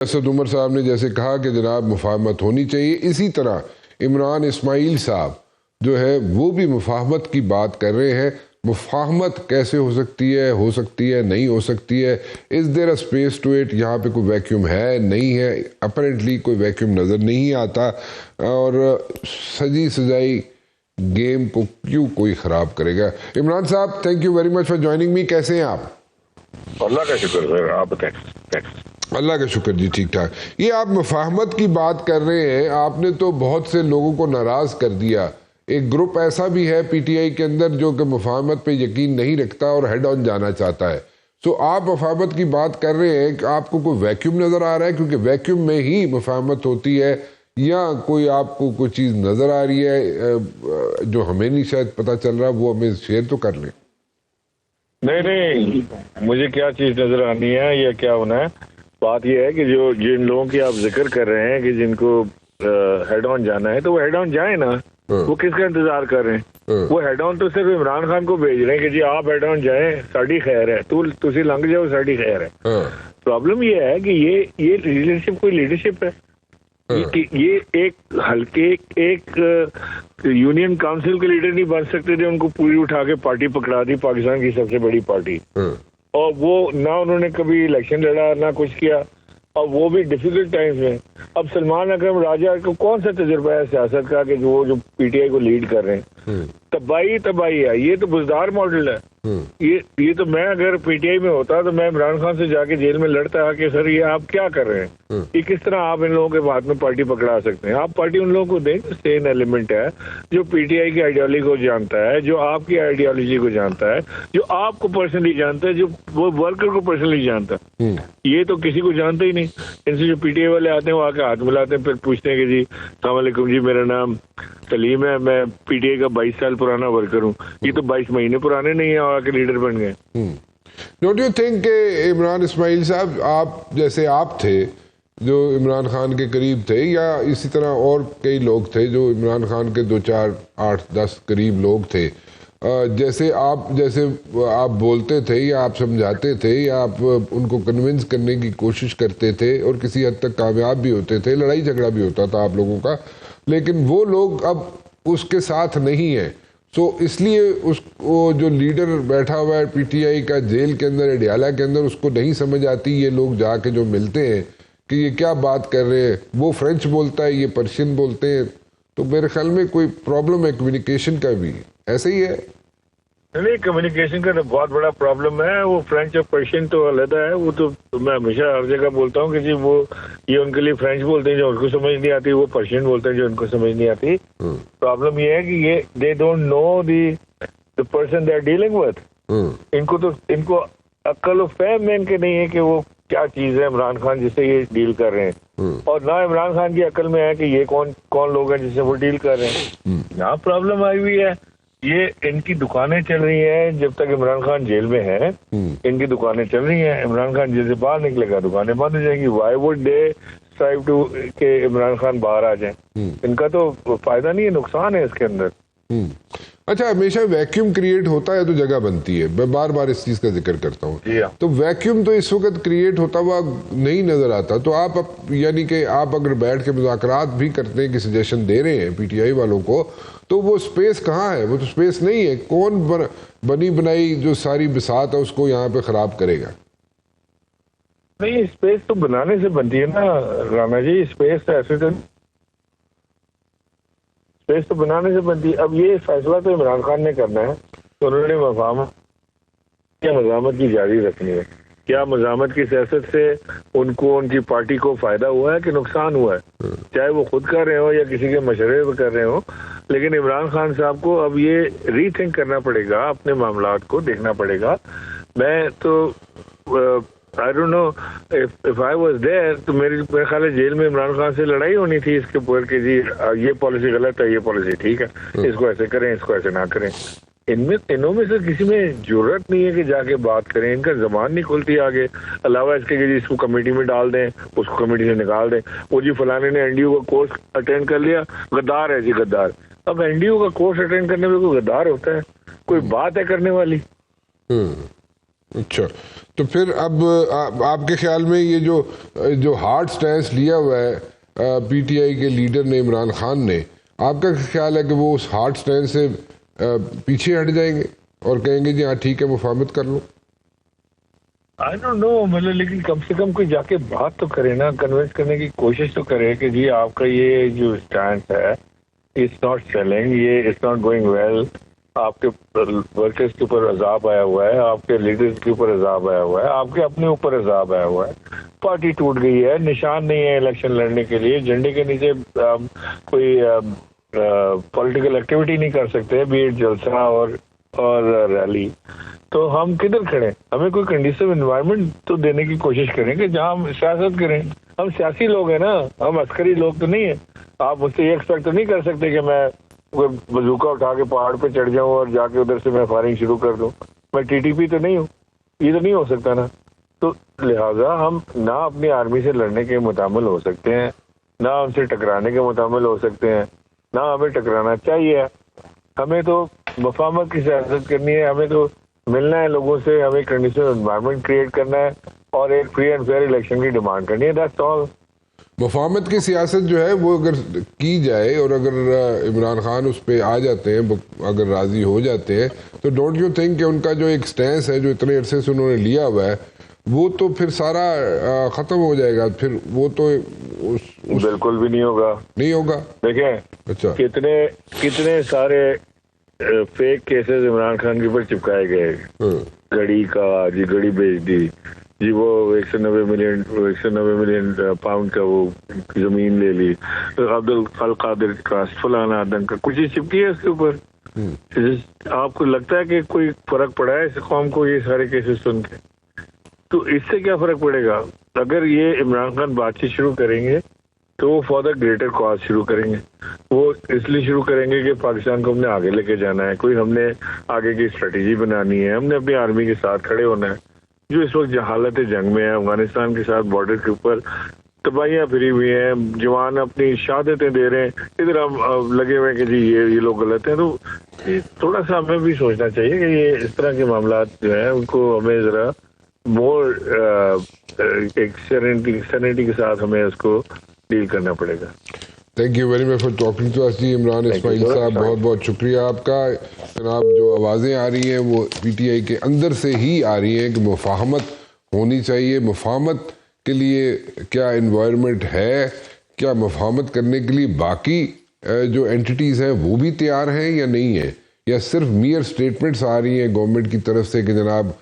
असद उमर साहब ने जैसे कहा कि जनाब मुफाहमत होनी चाहिए, इसी तरह इमरान इस्माइल साहब जो है वो भी मुफाहमत की बात कर रहे हैं। मुफाहमत कैसे हो सकती है नहीं हो सकती है, is there a space to it, यहाँ पे कोई वैक्यूम है नहीं है, अपरेंटली कोई वैक्यूम नज़र नहीं आता, और सजी सजाई गेम को क्यों कोई ख़राब करेगा। इमरान साहब, thank you very much for joining me. कैसे हैं आप? अल्लाह का शुक्र सर, आप बताएं। अल्लाह का शुक्र जी, ठीक ठाक। ये आप मुफाहमत की बात कर रहे हैं, आपने तो बहुत से लोगों को नाराज कर दिया। एक ग्रुप ऐसा भी है पीटीआई के अंदर जो कि मुफाहमत पे यकीन नहीं रखता और हेड ऑन जाना चाहता है। सो आप मुफाहमत की बात कर रहे हैं कि आपको कोई वैक्यूम नजर आ रहा है, क्योंकि वैक्यूम में ही मुफाहमत होती है, या कोई आपको कोई चीज नजर आ रही है जो हमें नहीं शायद पता चल रहा, वो हमें शेयर तो कर लें। नहीं, मुझे क्या चीज नजर आनी है या क्या होना है, बात यह है कि जो जिन लोगों की आप जिक्र कर रहे हैं कि जिनको हेड ऑन जाना है, तो वो हेड ऑन जाए ना। वो किसका इंतजार कर रहे हैं? वो हेड ऑन तो सिर्फ इमरान खान को भेज रहे हैं कि जी आप हेड ऑन जाए, साड़ी खैर है, तुसी लंघ जाओ, साड़ी खैर है। प्रॉब्लम ये है कि ये लीडरशिप कोई लीडरशिप है? ये एक हल्के एक यूनियन काउंसिल के लीडर नहीं बन सकते थे, उनको पूरी उठा के पार्टी पकड़ा दी, पाकिस्तान की सबसे बड़ी पार्टी, और वो ना उन्होंने कभी इलेक्शन लड़ा ना कुछ किया, और वो भी डिफिकल्ट टाइम्स में। अब सलमान अकरम राजा को कौन सा तजुर्बा है सियासत का कि जो पीटीआई को लीड कर रहे हैं? तबाही है। ये तो बुजदार मॉडल है। ये तो मैं अगर पीटीआई में होता तो मैं इमरान खान से जाके जेल में लड़ता कि सर ये आप क्या कर रहे हैं, ये किस तरह आप इन लोगों के हाथ में पार्टी पकड़ा सकते हैं? आप पार्टी उन लोगों को दें, सेम एलिमेंट है जो पीटीआई की आइडियोलॉजी को जानता है, जो आपकी आइडियोलॉजी को जानता है, जो आपको पर्सनली जानता है, जो वो वर्कर को पर्सनली जानता है। ये तो किसी को जानता ही नहीं। इनसे जो पीटीआई वाले आते हैं वो आके हाथ मिलाते हैं, फिर पूछते हैं कि जी अस्सलाम वालेकुम जी, मेरा नाम सलीम है, मैं पीटीआई का 22 साल पुराना वर्कर हूँ। ये तो 22 महीने पुराने नहीं है, आके लीडर बन गए। Don't you think Imran Ismail साहब, आप जैसे आप थे जो इमरान खान के करीब थे, या इसी तरह और कई लोग थे जो इमरान खान के 2 4 8 10 करीब लोग थे, जैसे आप बोलते थे या आप समझाते थे या आप उनको कन्विंस करने की कोशिश करते थे और किसी हद तक कामयाब भी होते थे, लड़ाई झगड़ा भी होता था आप लोगों का, लेकिन वो लोग अब उसके साथ नहीं है। सो इसलिए वो जो लीडर बैठा हुआ है पीटीआई का जेल के अंदर, अडियाला के अंदर, उसको नहीं समझ आती ये लोग जाके जो मिलते हैं कि ये क्या बात कर रहे हैं। वो फ्रेंच बोलता है, ये पर्शियन बोलते हैं, तो मेरे ख्याल में कोई प्रॉब्लम है कम्युनिकेशन का भी। ऐसे ही है? नहीं, कम्युनिकेशन का तो बहुत बड़ा प्रॉब्लम है। वो फ्रेंच और पर्शियन तो अलग है। वो तो मैं हमेशा हर जगह बोलता हूँ कि जी वो ये उनके लिए फ्रेंच बोलते हैं जो उनको समझ नहीं आती, वो पर्शियन बोलते हैं जो उनको समझ नहीं आती। प्रॉब्लम ये है कि ये they don't know the person they are dealing with. इनको अक्ल और फहम इनके नहीं है कि वो क्या चीज है इमरान खान जिससे ये डील कर रहे हैं, और ना इमरान खान की अक्ल में है कि ये कौन लोग हैं जिससे वो डील कर रहे हैं। यहाँ प्रॉब्लम आई हुई है। ये इनकी दुकानें चल रही हैं जब तक इमरान खान जेल में है, इनकी दुकानें चल रही हैं। इमरान खान जेल से बाहर निकलेगा, दुकानें बंद हो जाएंगी। Why would they strive to के इमरान खान बाहर आ जाए? इनका तो फायदा नहीं है, नुकसान है इसके अंदर। अच्छा, हमेशा वैक्यूम क्रिएट होता है तो जगह बनती है, मैं बार बार इस चीज का जिक्र करता हूँ। तो वैक्यूम तो इस वक्त क्रिएट होता हुआ नहीं नजर आता, तो आप यानी कि आप अगर बैठ के मुज़ाकरात भी करते हैं कि सजेशन दे रहे हैं पीटीआई वालों को, तो वो स्पेस कहाँ है? वो तो स्पेस नहीं है। कौन बनी बनाई जो सारी बिसात है उसको यहाँ पे खराब करेगा? नहीं, स्पेस तो बनाने से बनती है ना राना जी। स्पेस तो ऐसे स्पेस तो बनाने से बनती है। अब ये फैसला तो इमरान खान ने करना है, तो उन्होंने मज़ामत की जारी रखनी है। क्या मज़ामत की सियासत से उनको उनकी पार्टी को फायदा हुआ है कि नुकसान हुआ है? चाहे वो खुद कर रहे हो या किसी के मशवरे पर कर रहे हो, लेकिन इमरान खान साहब को अब ये रीथिंक करना पड़ेगा, अपने मामलात को देखना पड़ेगा। मैं तो I don't know if I was there, तो मेरे ख्याल है जेल में इमरान खान से लड़ाई होनी थी इसके ऊपर कि जी ये पॉलिसी गलत है, ये पॉलिसी ठीक है, इसको ऐसे करें, इसको ऐसे ना करें। इनों में से किसी में जरूरत नहीं है कि जाके बात करें, इनका जबान नहीं खुलती आगे। अलावा इसके कि इसको कमेटी में डाल दें, उसको कमेटी से निकाल दें। वो जी फलाने ने एनडीओ का कोर्स अटेंड कर लिया, गद्दार है जी गद्दार। अब एनडीओ का कोर्स अटेंड करने में कोई गद्दार होता है? कोई बात है करने वाली? अच्छा, तो फिर अब आपके ख्याल में ये जो हार्ड स्टैंस लिया हुआ है पीटीआई के लीडर ने, इमरान खान ने, आपका ख्याल है कि वो उस हार्ड स्टैंस से पीछे हट जाएंगे और कहेंगे जी हाँ ठीक है मुफाहमत कर लो? आई डोंट नो, मतलब लेकिन कम से कम कोई जाके बात तो करे ना, कन्विंस करने की कोशिश तो करे कि जी आपका ये जो स्टैंड है इट्स नॉट सेलिंग, ये इट्स नॉट गोइंग वेल, आपके वर्कर्स के ऊपर अजाब आया हुआ है, आपके लीडर्स के ऊपर अजाब आया हुआ है, आपके अपने ऊपर अजाब आया हुआ है, पार्टी टूट गई है, निशान नहीं है इलेक्शन लड़ने के लिए, झंडे के नीचे कोई पॉलिटिकल एक्टिविटी नहीं कर सकते, बीट जलसा और रैली, तो हम किधर खड़े? हमें कोई कंडीसिव एनवायरनमेंट तो देने की कोशिश करें कि जहां हम सियासत करें। हम सियासी लोग हैं ना, हम अस्करी लोग तो नहीं है। आप मुझसे ये एक्सपेक्ट तो नहीं कर सकते कि मैं बंदूका उठा के पहाड़ पे चढ़ जाऊं और जाके उधर से मैं फायरिंग शुरू कर दूं। मैं टीटीपी तो नहीं हूँ, ये तो नहीं हो सकता ना। तो लिहाजा हम ना अपनी आर्मी से लड़ने के मुतामिल हो सकते हैं, ना हमसे टकराने के मुतामिल हो सकते हैं, ना हमें टकराना चाहिए। हमें तो मुफाहमत की सियासत करनी है, हमें तो मिलना है लोगों से, हमें कंडीशन एनवायरनमेंट क्रिएट करना है और एक फ्री एंड फेयर इलेक्शन की डिमांड करनी है, दैट्स ऑल। मुफाहमत की सियासत जो है वो अगर की जाए और अगर इमरान खान उस पर आ जाते हैं, अगर राजी हो जाते हैं, तो डोंट यू थिंक कि उनका जो एक स्टैंस है जो इतने अरसे से उन्होंने लिया हुआ है वो तो फिर सारा खत्म हो जाएगा? फिर वो तो बिल्कुल भी नहीं होगा, नहीं होगा। देखें अच्छा, कितने सारे फेक केसेस इमरान खान के ऊपर चिपकाए गए। घड़ी का जी, घड़ी बेच दी जी, वो 190 मिलियन पाउंड का वो जमीन ले ली, अब्दुल अल कादिर ट्रस्ट, फलाना आदम का कुछ चिपकी है उसके ऊपर। आपको लगता है कि कोई फर्क पड़ा है इस कौम को ये सारे केसेस सुन के? तो इससे क्या फर्क पड़ेगा? अगर ये इमरान खान बातचीत शुरू करेंगे तो वो फॉर द ग्रेटर कॉज शुरू करेंगे। वो इसलिए शुरू करेंगे कि पाकिस्तान को हमने आगे लेके जाना है, कोई हमने आगे की स्ट्रेटेजी बनानी है, हमने अपनी आर्मी के साथ खड़े होना है जो इस वक्त हालत जंग में है। अफगानिस्तान के साथ बॉर्डर के ऊपर तबाहियां फिरी हुई हैं, जवान अपनी शहादतें दे रहे हैं, इधर हम लगे हुए हैं कि जी ये लोग गलत हैं। तो ये थोड़ा सा हमें भी सोचना चाहिए कि ये इस तरह के मामला जो है उनको हमें जरा मोर एक सेरेनिटी के साथ हमें उसको डील करना पड़ेगा। Thank you very much for talking to us जी। इमरान इस्माइल साहब, बहुत बहुत शुक्रिया आपका। जनाब, जो आवाज़ें आ रही हैं वो पीटीआई के अंदर से ही आ रही हैं कि मुफाहमत होनी चाहिए। मुफाहमत के लिए क्या इन्वायरमेंट है? क्या मुफाहमत करने के लिए बाकी जो एंटिटीज़ हैं वो भी तैयार हैं या नहीं है? या सिर्फ मियर स्टेटमेंट्स आ रही हैं गवर्नमेंट की तरफ से कि जनाब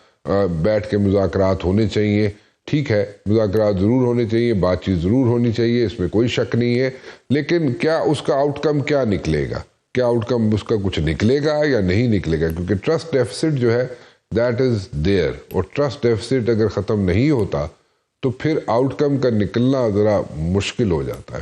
बैठ के मुज़ाकरात होने चाहिए? ठीक है, मुज़ाकरात ज़रूर होने चाहिए, बातचीत ज़रूर होनी चाहिए, इसमें कोई शक नहीं है, लेकिन क्या उसका आउटकम क्या निकलेगा? क्या आउटकम उसका कुछ निकलेगा या नहीं निकलेगा? क्योंकि ट्रस्ट डेफिसिट जो है दैट इज़ देयर, और ट्रस्ट डेफिसिट अगर ख़त्म नहीं होता तो फिर आउटकम का निकलना ज़रा मुश्किल हो जाता है।